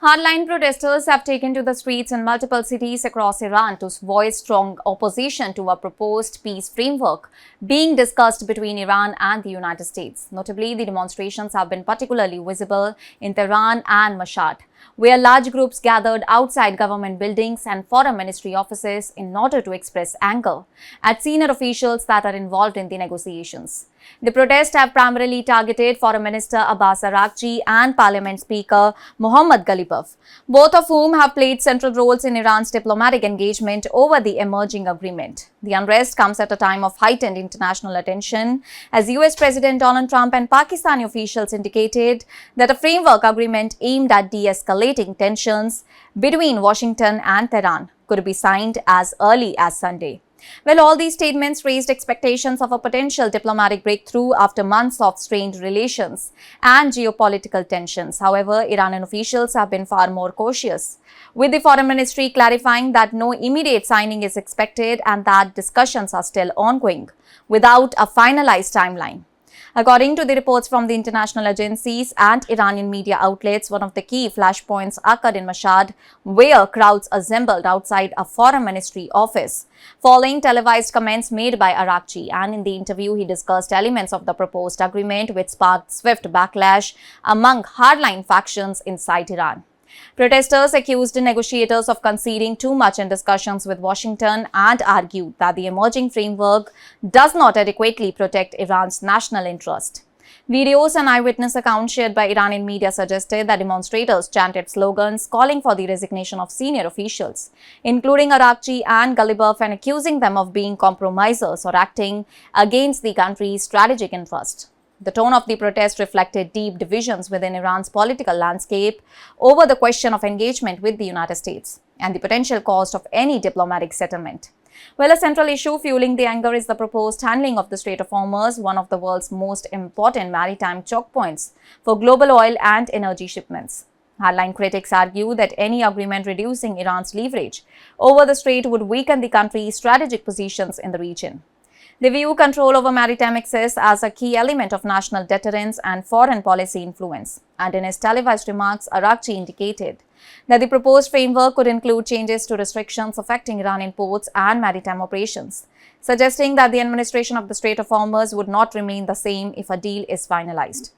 Hardline protesters have taken to the streets in multiple cities across Iran to voice strong opposition to a proposed peace framework being discussed between Iran and the United States. Notably, the demonstrations have been particularly visible in Tehran and Mashhad, where large groups gathered outside government buildings and foreign ministry offices in order to express anger at senior officials that are involved in the negotiations. The protests have primarily targeted Foreign Minister Abbas Araghchi and Parliament Speaker Mohammad Ghalibaf, both of whom have played central roles in Iran's diplomatic engagement over the emerging agreement. The unrest comes at a time of heightened international attention as US President Donald Trump and Pakistani officials indicated that a framework agreement aimed at de-escalating tensions between Washington and Tehran could be signed as early as Sunday. Well, all these statements raised expectations of a potential diplomatic breakthrough after months of strained relations and geopolitical tensions. However, Iranian officials have been far more cautious, with the foreign ministry clarifying that no immediate signing is expected and that discussions are still ongoing without a finalized timeline. According to the reports from the international agencies and Iranian media outlets, one of the key flashpoints occurred in Mashhad, where crowds assembled outside a foreign ministry office, following televised comments made by Araghchi. And in the interview, he discussed elements of the proposed agreement, which sparked swift backlash among hardline factions inside Iran. Protesters accused negotiators of conceding too much in discussions with Washington and argued that the emerging framework does not adequately protect Iran's national interest. Videos and eyewitness accounts shared by Iranian media suggested that demonstrators chanted slogans calling for the resignation of senior officials, including Araghchi and Ghalibaf, and accusing them of being compromisers or acting against the country's strategic interest. The tone of the protest reflected deep divisions within Iran's political landscape over the question of engagement with the United States and the potential cost of any diplomatic settlement. Well, a central issue fueling the anger is the proposed handling of the Strait of Hormuz, one of the world's most important maritime choke points for global oil and energy shipments. Hardline critics argue that any agreement reducing Iran's leverage over the strait would weaken the country's strategic positions in the region. They view control over maritime access as a key element of national deterrence and foreign policy influence. And in his televised remarks, Araghchi indicated that the proposed framework could include changes to restrictions affecting Iranian ports and maritime operations, suggesting that the administration of the Strait of Hormuz would not remain the same if a deal is finalized.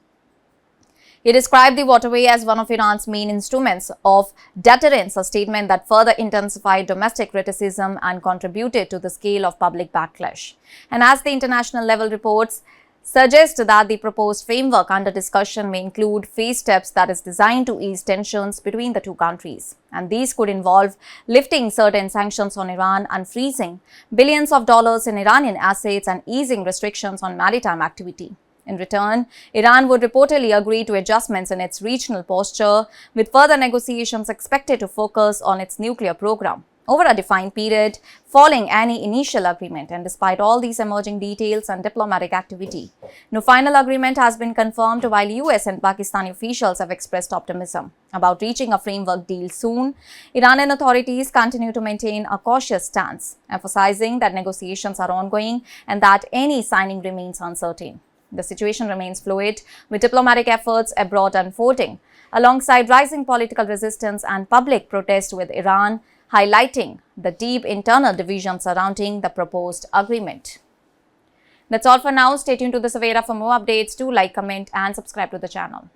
He described the waterway as one of Iran's main instruments of deterrence, a statement that further intensified domestic criticism and contributed to the scale of public backlash. And as the international level reports suggest that the proposed framework under discussion may include phased steps that is designed to ease tensions between the two countries. And these could involve lifting certain sanctions on Iran, unfreezing billions of dollars in Iranian assets, and easing restrictions on maritime activity. In return, Iran would reportedly agree to adjustments in its regional posture, with further negotiations expected to focus on its nuclear program over a defined period following any initial agreement. And despite all these emerging details and diplomatic activity, no final agreement has been confirmed. While US and Pakistani officials have expressed optimism about reaching a framework deal soon, Iranian authorities continue to maintain a cautious stance, emphasizing that negotiations are ongoing and that any signing remains uncertain. The situation remains fluid, with diplomatic efforts abroad unfolding, alongside rising political resistance and public protest, with Iran highlighting the deep internal division surrounding the proposed agreement. That's all for now. Stay tuned to the Savera for more updates. Do like, comment, and subscribe to the channel.